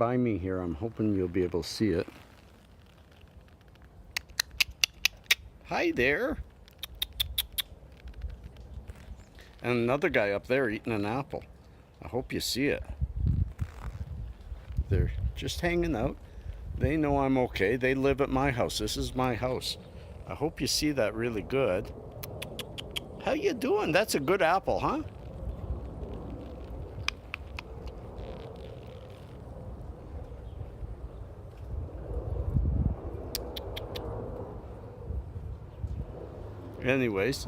by me here. I'm hoping you'll be able to see it. Hi there. And another guy up there eating an apple. I hope you see it. They're just hanging out. They know I'm okay. They live at my house. This is my house. I hope you see that really good. How you doing? That's a good apple, huh? Anyways,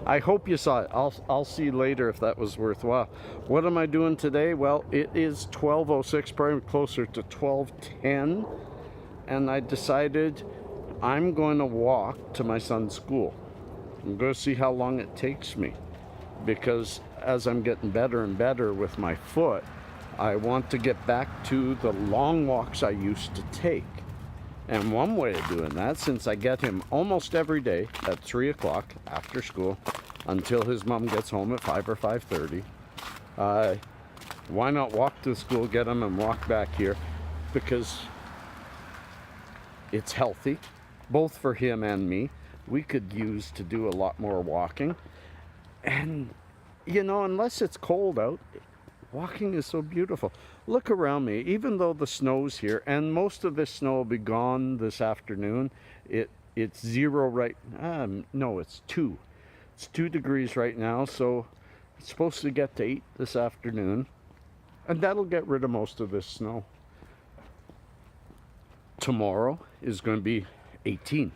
I hope you saw it. I'll see you later if that was worthwhile. What am I doing today? Well, it is 12:06, probably closer to 12:10, and I decided I'm going to walk to my son's school. I'm going to see how long it takes me, because as I'm getting better and better with my foot, I want to get back to the long walks I used to take. And one way of doing that, since I get him almost every day at 3 o'clock after school until his mom gets home at 5 or 5:30, why not walk to school, get him, and walk back here? Because it's healthy, both for him and me. We could use to do a lot more walking. And, you know, unless it's cold out, walking is so beautiful. Look around me, even though the snow's here, and most of this snow will be gone this afternoon. It's 0 right, no, it's 2. It's 2 degrees right now, so it's supposed to get to 8 this afternoon, and that'll get rid of most of this snow. Tomorrow is going to be 18.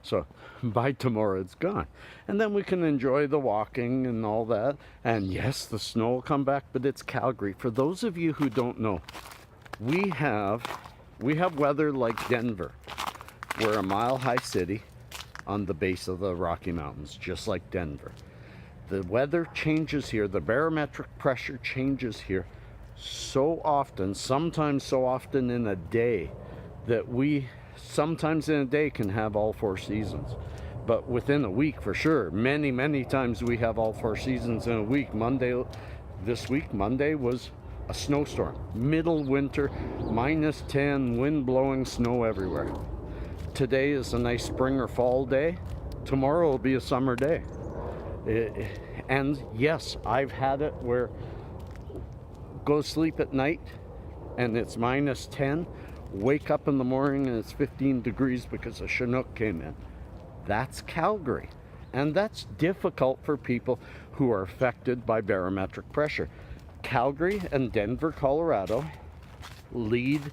So by tomorrow it's gone. And then we can enjoy the walking and all that. And yes, the snow will come back, but it's Calgary. For those of you who don't know, we have weather like Denver. We're a mile-high city on the base of the Rocky Mountains, just like Denver. The weather changes here, the barometric pressure changes here so often, sometimes so often in a day, that we sometimes in a day can have all 4 seasons. But within a week, for sure, many times we have all 4 seasons in a week. This week, Monday was a snowstorm. Middle winter, -10, wind blowing, snow everywhere. Today is a nice spring or fall day. Tomorrow will be a summer day. And yes, I've had it where go to sleep at night and it's -10. Wake up in the morning and it's 15 degrees because a Chinook came in. That's Calgary. And that's difficult for people who are affected by barometric pressure. Calgary and Denver, Colorado lead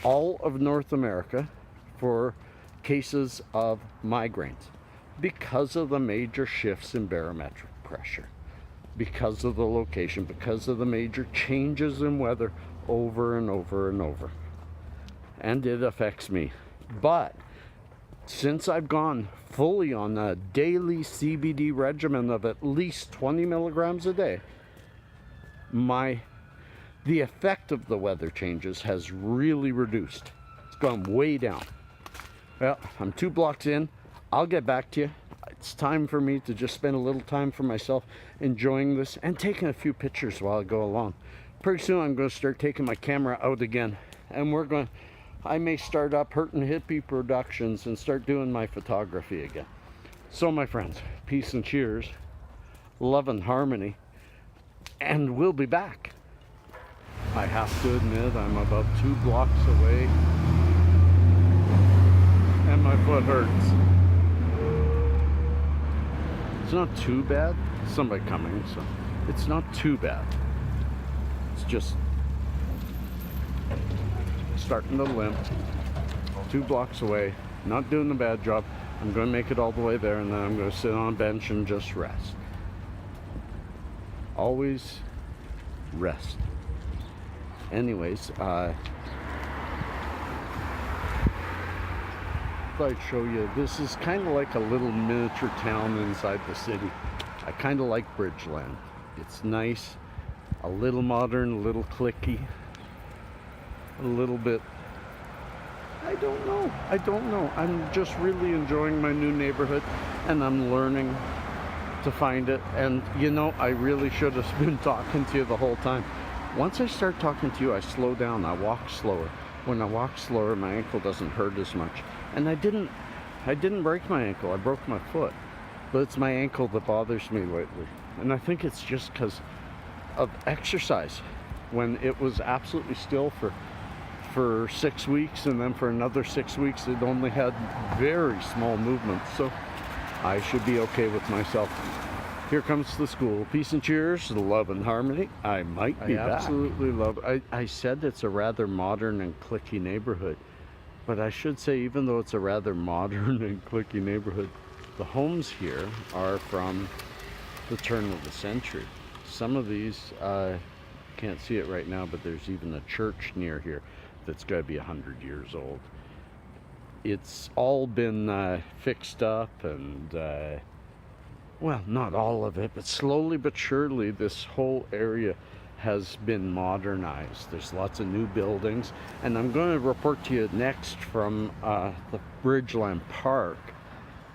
all of North America for cases of migraines because of the major shifts in barometric pressure, because of the location, because of the major changes in weather over and over and over. And it affects me. But since I've gone fully on a daily CBD regimen of at least 20 milligrams a day, the effect of the weather changes has really reduced. It's gone way down. Well, I'm 2 blocks in. I'll get back to you. It's time for me to just spend a little time for myself enjoying this and taking a few pictures while I go along. Pretty soon I'm going to start taking my camera out again, and I may start up Hurtin Hippie Productions and start doing my photography again. So my friends, peace and cheers, love and harmony, and we'll be back. I have to admit, I'm about 2 blocks away and my foot hurts. It's not too bad. Somebody coming, so it's not too bad. It's just starting to limp. 2 blocks away, not doing a bad job. I'm going to make it all the way there, and then I'm going to sit on a bench and just rest. Always rest. Anyways, I thought I'd show you. This is kind of like a little miniature town inside the city. I kind of like Bridgeland. It's nice, a little modern, a little cliquey, a little bit, I don't know. I'm just really enjoying my new neighborhood, and I'm learning to find it. And you know, I really should have been talking to you the whole time. Once I start talking to you, I slow down, I walk slower. When I walk slower, my ankle doesn't hurt as much. And I didn't break my ankle, I broke my foot. But it's my ankle that bothers me lately. And I think it's just because of exercise. When it was absolutely still for 6 weeks, and then for another 6 weeks it only had very small movements. So I should be okay with myself. Here comes the school. Peace and cheers, love and harmony. I might be back. I absolutely love it. I said it's a rather modern and cliquey neighborhood. But I should say, even though it's a rather modern and cliquey neighborhood, the homes here are from the turn of the century. Some of these, can't see it right now, but there's even a church near here that's got to be 100 years old. It's all been fixed up and, well, not all of it, but slowly but surely this whole area has been modernized. There's lots of new buildings, and I'm going to report to you next from the Bridgeland Park,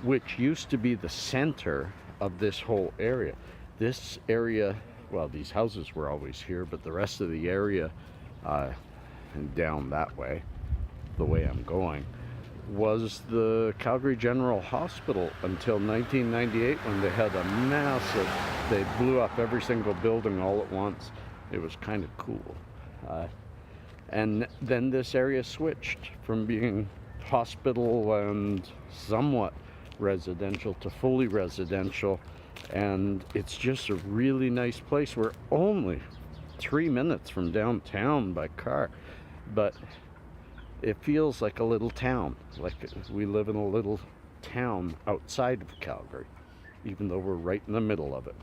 which used to be the center of this whole area. This area, well, these houses were always here, but the rest of the area, and down that way, the way I'm going, was the Calgary General Hospital until 1998, when they had a massive, they blew up every single building all at once. It was kind of cool. And then this area switched from being hospital and somewhat residential to fully residential, and it's just a really nice place. We're only 3 minutes from downtown by car, but it feels like a little town, like we live in a little town outside of Calgary, even though we're right in the middle of it.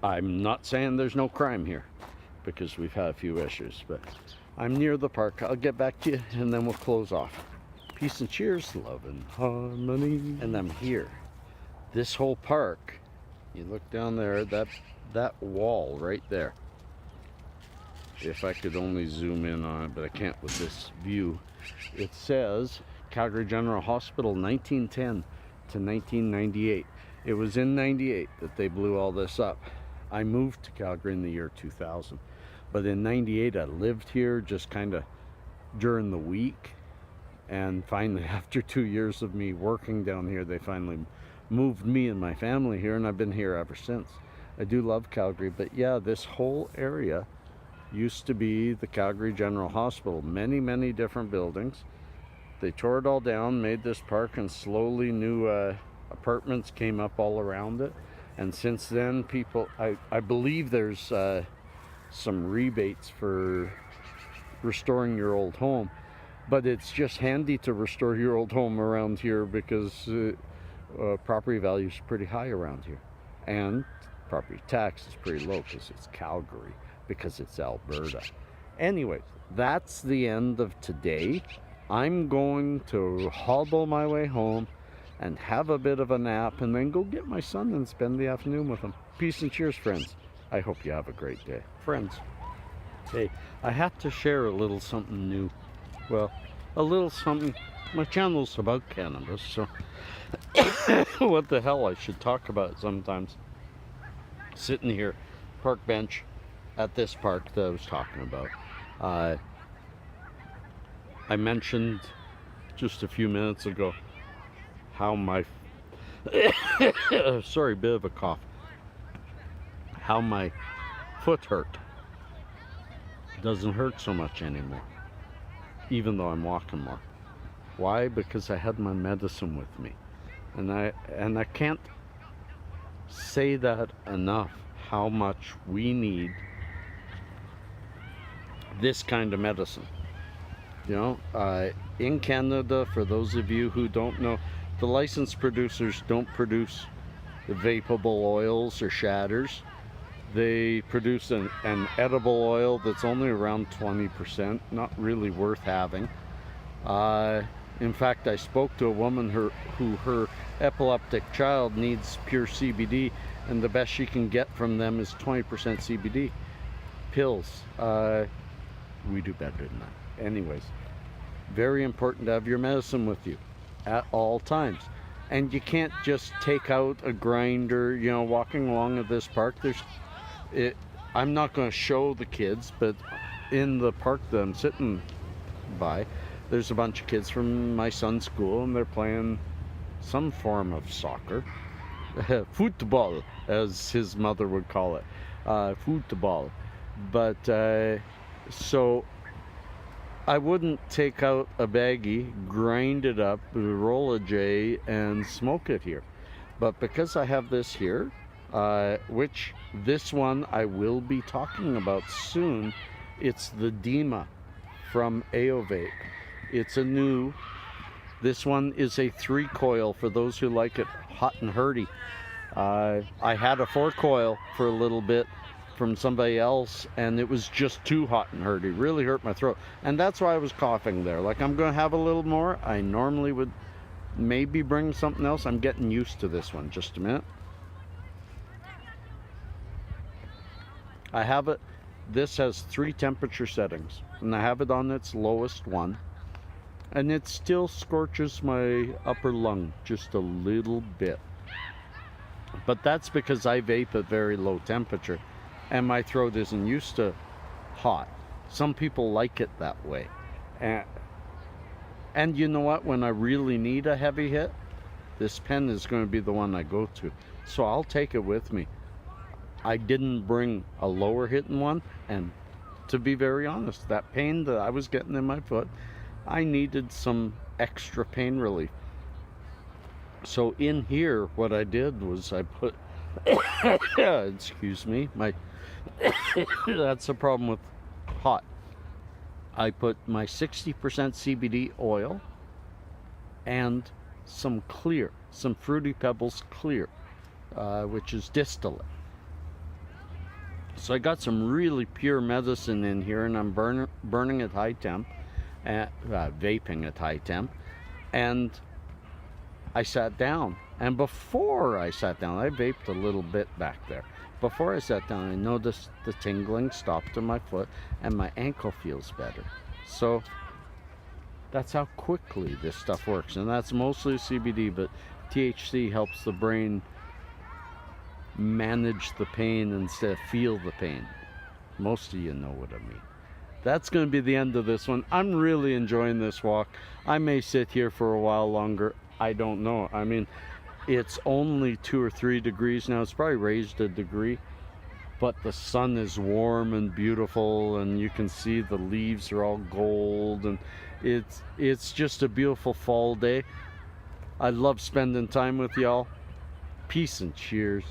I'm not saying there's no crime here, because we've had a few issues, but I'm near the park. I'll get back to you, and then we'll close off. Peace and cheers, love and harmony. And I'm here. This whole park, you look down there, that wall right there. If I could only zoom in on it, but I can't with this view. It says Calgary General Hospital 1910 to 1998. It was in 98 that they blew all this up. I moved to Calgary in the year 2000. But in 98 I lived here just kind of during the week. And finally, after 2 years of me working down here, they finally moved me and my family here, and I've been here ever since. I do love Calgary, but yeah, this whole area used to be the Calgary General Hospital. Many, many different buildings. They tore it all down, made this park, and slowly new apartments came up all around it. And since then, people, I believe there's some rebates for restoring your old home, but it's just handy to restore your old home around here because property value is pretty high around here, and property tax is pretty low because it's Calgary, because it's Alberta. Anyways, that's the end of today. I'm going to hobble my way home and have a bit of a nap, and then go get my son and spend the afternoon with him. Peace and cheers, friends. I hope you have a great day. Friends, hey, I have to share a little something new. Well, a little something. My channel's about cannabis, so what the hell, I should talk about it sometimes. Sitting here, park bench at this park that I was talking about. I mentioned just a few minutes ago how my sorry, bit of a cough, how my foot hurt. Doesn't hurt so much anymore, even though I'm walking more. Why? Because I had my medicine with me, and I can't say that enough, how much we need this kind of medicine. You know, in Canada, for those of you who don't know, the licensed producers don't produce the vapable oils or shatters. They produce an edible oil that's only around 20%, not really worth having. In fact, I spoke to a woman who her epileptic child needs pure CBD, and the best she can get from them is 20% CBD pills. We do better than that. Anyways, very important to have your medicine with you at all times. And you can't just take out a grinder, you know, walking along at this park. I'm not going to show the kids, but in the park that I'm sitting by, there's a bunch of kids from my son's school, and they're playing some form of soccer. Football, as his mother would call it. Football. But so I wouldn't take out a baggie, grind it up, roll a J, and smoke it here. But because I have this here, which this one I will be talking about soon, it's the Dima from Aovape. It's a new, this one is a 3-coil for those who like it hot and hurty. I had a 4-coil for a little bit from somebody else, and it was just too hot and hurty. Really hurt my throat, and that's why I was coughing there. Like, I'm gonna have a little more. I normally would maybe bring something else. I'm getting used to this one. Just a minute. I have it, this has 3 temperature settings, and I have it on its lowest one, and it still scorches my upper lung just a little bit. But that's because I vape at very low temperature, and my throat isn't used to hot. Some people like it that way. And you know what? When I really need a heavy hit, this pen is going to be the one I go to. So I'll take it with me. I didn't bring a lower hitting one, and to be very honest, that pain that I was getting in my foot, I needed some extra pain relief. So in here, what I did was I put, excuse me, that's a problem with hot. I put my 60% CBD oil and some clear, some Fruity Pebbles clear, which is distillate. So I got some really pure medicine in here, and I'm burning at high temp, vaping at high temp, and I sat down. And before I sat down, I vaped a little bit back there. Before I sat down, I noticed the tingling stopped in my foot, and my ankle feels better. So that's how quickly this stuff works, and that's mostly CBD, but THC helps the brain manage the pain instead of feel the pain. Most of you know what I mean. That's going to be the end of this one. I'm really enjoying this walk. I may sit here for a while longer. I don't know. I mean, it's only 2 or 3 degrees now. It's probably raised a degree, but the sun is warm and beautiful, and you can see the leaves are all gold, and it's just a beautiful fall day. I love spending time with y'all. Peace and cheers.